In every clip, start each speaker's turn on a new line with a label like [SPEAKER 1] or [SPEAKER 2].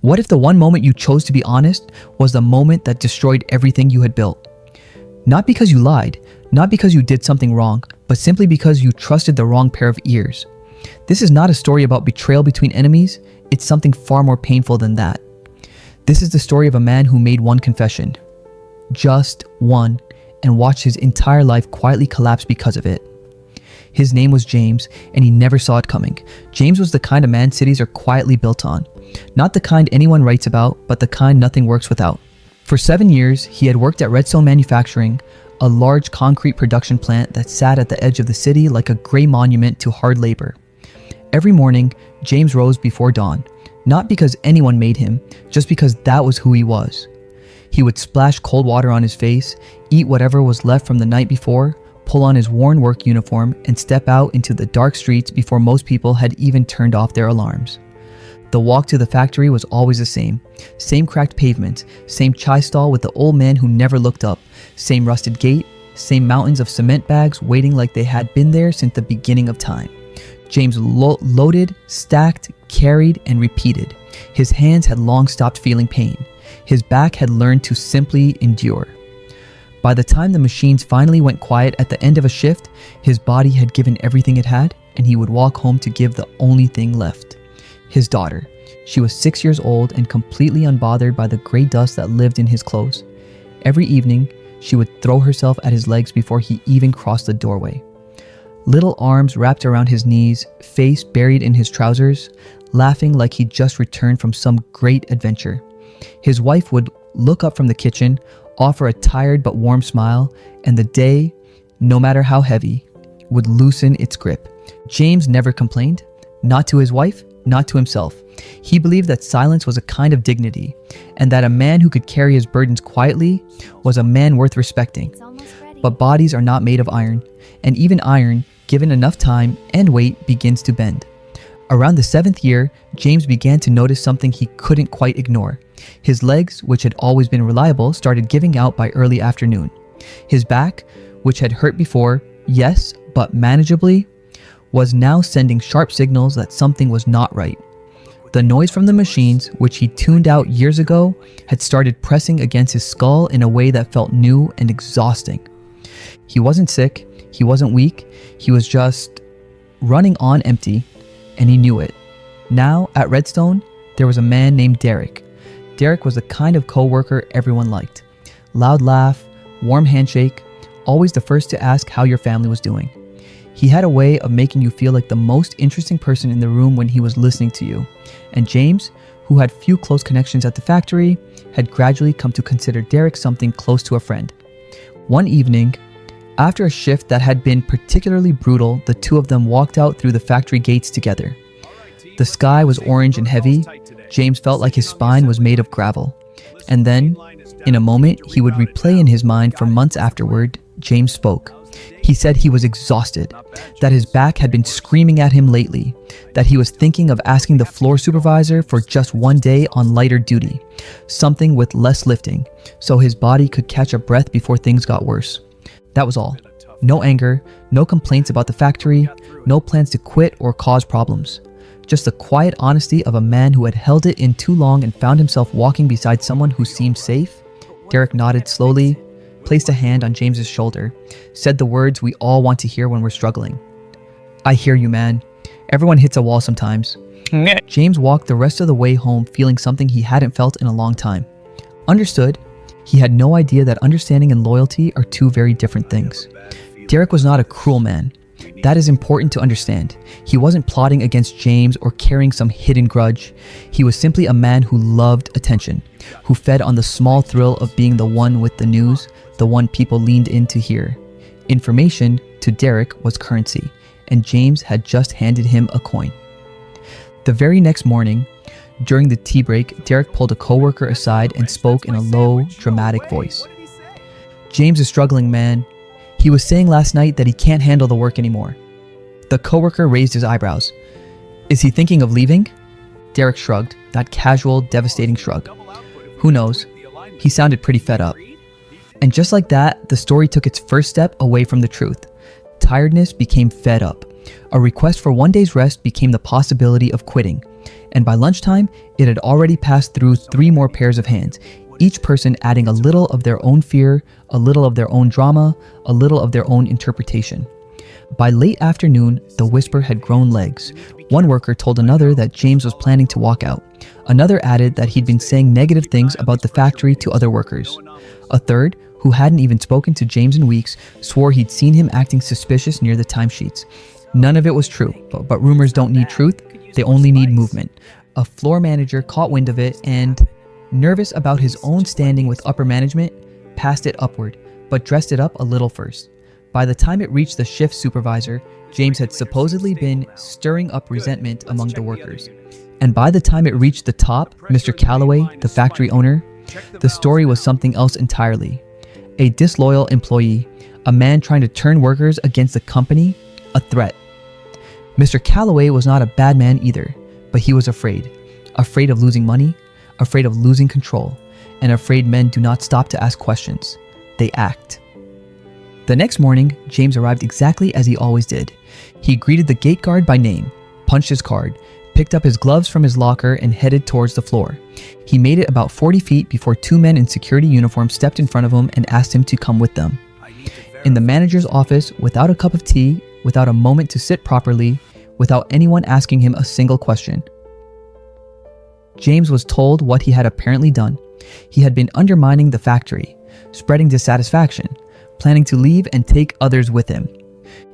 [SPEAKER 1] What if the one moment you chose to be honest was the moment that destroyed everything you had built? Not because you lied, not because you did something wrong, but simply because you trusted the wrong pair of ears. This is not a story about betrayal between enemies, it's something far more painful than that. This is the story of a man who made one confession. Just one, and watched his entire life quietly collapse because of it. His name was James, and he never saw it coming. James was the kind of man cities are quietly built on. Not the kind anyone writes about, but the kind nothing works without. For 7 years, he had worked at Redstone Manufacturing, a large concrete production plant that sat at the edge of the city like a gray monument to hard labor. Every morning, James rose before dawn, not because anyone made him, just because that was who he was. He would splash cold water on his face, eat whatever was left from the night before, pull on his worn work uniform, and step out into the dark streets before most people had even turned off their alarms. The walk to the factory was always the same. Same cracked pavement, same chai stall with the old man who never looked up, same rusted gate, same mountains of cement bags waiting like they had been there since the beginning of time. James loaded, stacked, carried, and repeated. His hands had long stopped feeling pain. His back had learned to simply endure. By the time the machines finally went quiet at the end of a shift, his body had given everything it had, and he would walk home to give the only thing left. His daughter. She was 6 years old and completely unbothered by the gray dust that lived in his clothes. Every evening, she would throw herself at his legs before he even crossed the doorway. Little arms wrapped around his knees, face buried in his trousers, laughing like he'd just returned from some great adventure. His wife would look up from the kitchen, offer a tired but warm smile, and the day, no matter how heavy, would loosen its grip. James never complained, not to his wife, not to himself. He believed that silence was a kind of dignity, and that a man who could carry his burdens quietly was a man worth respecting. But bodies are not made of iron, and even iron, given enough time and weight, begins to bend. Around the 7th year, James began to notice something he couldn't quite ignore. His legs, which had always been reliable, started giving out by early afternoon. His back, which had hurt before, yes, but manageably, was now sending sharp signals that something was not right. The noise from the machines, which he tuned out years ago, had started pressing against his skull in a way that felt new and exhausting. He wasn't sick, he wasn't weak, he was just running on empty, and he knew it. Now, at Redstone, there was a man named Derek. Derek was the kind of co-worker everyone liked. Loud laugh, warm handshake, always the first to ask how your family was doing. He had a way of making you feel like the most interesting person in the room when he was listening to you. And James, who had few close connections at the factory, had gradually come to consider Derek something close to a friend. One evening, after a shift that had been particularly brutal, the two of them walked out through the factory gates together. The sky was orange and heavy. James felt like his spine was made of gravel. And then, in a moment he would replay in his mind for months afterward, James spoke. He said he was exhausted, that his back had been screaming at him lately, that he was thinking of asking the floor supervisor for just one day on lighter duty, something with less lifting, so his body could catch a breath before things got worse. That was all. No anger, no complaints about the factory, no plans to quit or cause problems. Just the quiet honesty of a man who had held it in too long and found himself walking beside someone who seemed safe. Derek nodded slowly, placed a hand on James's shoulder, said the words we all want to hear when we're struggling. I hear you, man. Everyone hits a wall sometimes. James walked the rest of the way home feeling something he hadn't felt in a long time. Understood. He had no idea that understanding and loyalty are two very different things. Derek was not a cruel man. That is important to understand. He wasn't plotting against James or carrying some hidden grudge. He was simply a man who loved attention, who fed on the small thrill of being the one with the news, the one people leaned in to hear. Information, to Derek, was currency, and James had just handed him a coin. The very next morning, during the tea break, Derek pulled a coworker aside and spoke in a low, dramatic voice. James is struggling, man. He was saying last night that he can't handle the work anymore. The coworker raised his eyebrows. Is he thinking of leaving? Derek shrugged, that casual, devastating shrug. Who knows? He sounded pretty fed up. And just like that, the story took its first step away from the truth. Tiredness became fed up. A request for one day's rest became the possibility of quitting. And by lunchtime, it had already passed through 3 more pairs of hands, each person adding a little of their own fear, a little of their own drama, a little of their own interpretation. By late afternoon, the whisper had grown legs. One worker told another that James was planning to walk out. Another added that he'd been saying negative things about the factory to other workers. A third, who hadn't even spoken to James in weeks, swore he'd seen him acting suspicious near the timesheets. None of it was true, but rumors don't need truth, they only need movement. A floor manager caught wind of it and, nervous about his own standing with upper management, passed it upward, but dressed it up a little first. By the time it reached the shift supervisor, James had supposedly been stirring up resentment among the workers. And by the time it reached the top, Mr. Calloway, the factory owner, the story was something else entirely. A disloyal employee, a man trying to turn workers against the company, a threat. Mr. Calloway was not a bad man either, but he was afraid. Afraid of losing money, afraid of losing control, and afraid men do not stop to ask questions. They act. The next morning, James arrived exactly as he always did. He greeted the gate guard by name, punched his card, picked up his gloves from his locker and headed towards the floor. He made it about 40 feet before 2 men in security uniforms stepped in front of him and asked him to come with them. In the manager's office, without a cup of tea, without a moment to sit properly, without anyone asking him a single question, James was told what he had apparently done. He had been undermining the factory, spreading dissatisfaction, planning to leave and take others with him.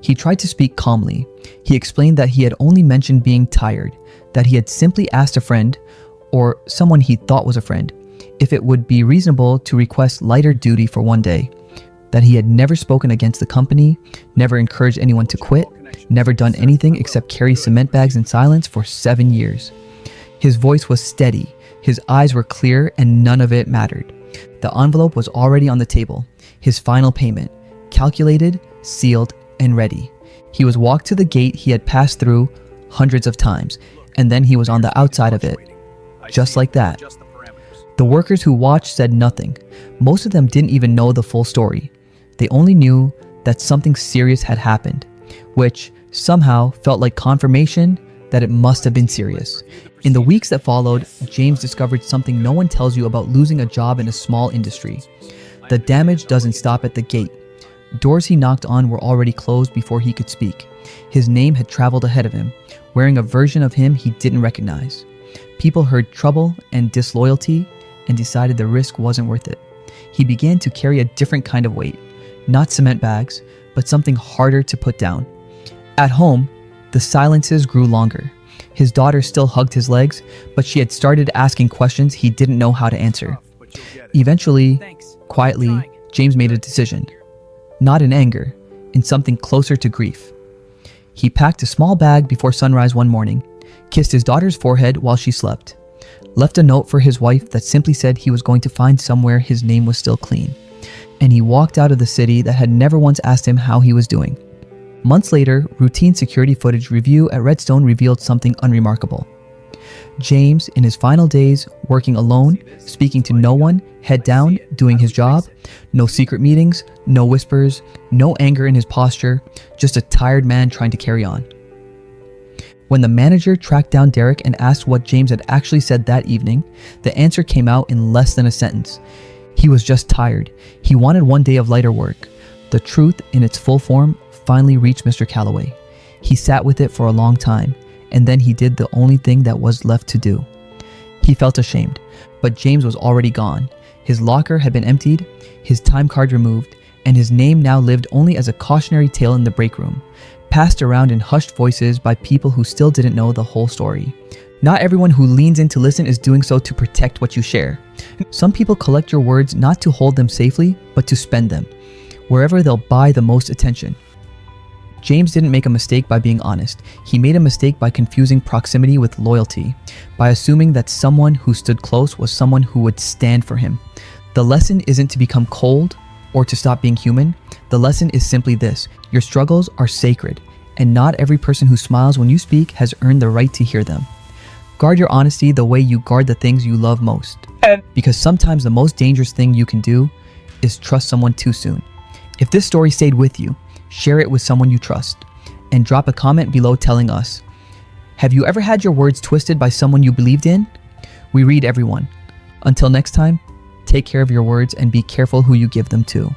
[SPEAKER 1] He tried to speak calmly. He explained that he had only mentioned being tired, that he had simply asked a friend, or someone he thought was a friend, if it would be reasonable to request lighter duty for one day, that he had never spoken against the company, never encouraged anyone to quit, never done anything except carry cement bags in silence for 7 years. His voice was steady, his eyes were clear, and none of it mattered. The envelope was already on the table, his final payment, calculated, sealed, and ready. He was walked to the gate he had passed through hundreds of times, and then he was on the outside of it. Just like that. The workers who watched said nothing. Most of them didn't even know the full story. They only knew that something serious had happened, which somehow felt like confirmation that it must have been serious. In the weeks that followed, James discovered something no one tells you about losing a job in a small industry. The damage doesn't stop at the gate. Doors he knocked on were already closed before he could speak. His name had traveled ahead of him, wearing a version of him he didn't recognize. People heard trouble and disloyalty and decided the risk wasn't worth it. He began to carry a different kind of weight, not cement bags, but something harder to put down. At home, the silences grew longer. His daughter still hugged his legs, but she had started asking questions he didn't know how to answer. Eventually, quietly, James made a decision. Not in anger, in something closer to grief. He packed a small bag before sunrise one morning, kissed his daughter's forehead while she slept, left a note for his wife that simply said he was going to find somewhere his name was still clean, and he walked out of the city that had never once asked him how he was doing. Months later, routine security footage review at Redstone revealed something unremarkable. James, in his final days, working alone, speaking to no one, head down, doing his job, no secret meetings, no whispers, no anger in his posture, just a tired man trying to carry on. When the manager tracked down Derek and asked what James had actually said that evening, the answer came out in less than a sentence. He was just tired. He wanted one day of lighter work. The truth, in its full form, finally reached Mr. Calloway. He sat with it for a long time, and then he did the only thing that was left to do. He felt ashamed, but James was already gone. His locker had been emptied, his time card removed, and his name now lived only as a cautionary tale in the break room, passed around in hushed voices by people who still didn't know the whole story. Not everyone who leans in to listen is doing so to protect what you share. Some people collect your words not to hold them safely, but to spend them, wherever they'll buy the most attention. James didn't make a mistake by being honest. He made a mistake by confusing proximity with loyalty, by assuming that someone who stood close was someone who would stand for him. The lesson isn't to become cold or to stop being human. The lesson is simply this: your struggles are sacred, and not every person who smiles when you speak has earned the right to hear them. Guard your honesty the way you guard the things you love most, because sometimes the most dangerous thing you can do is trust someone too soon. If this story stayed with you, share it with someone you trust, and drop a comment below telling us, Have you ever had your words twisted by someone you believed in? We read everyone. Until next time, take care of your words and be careful who you give them to.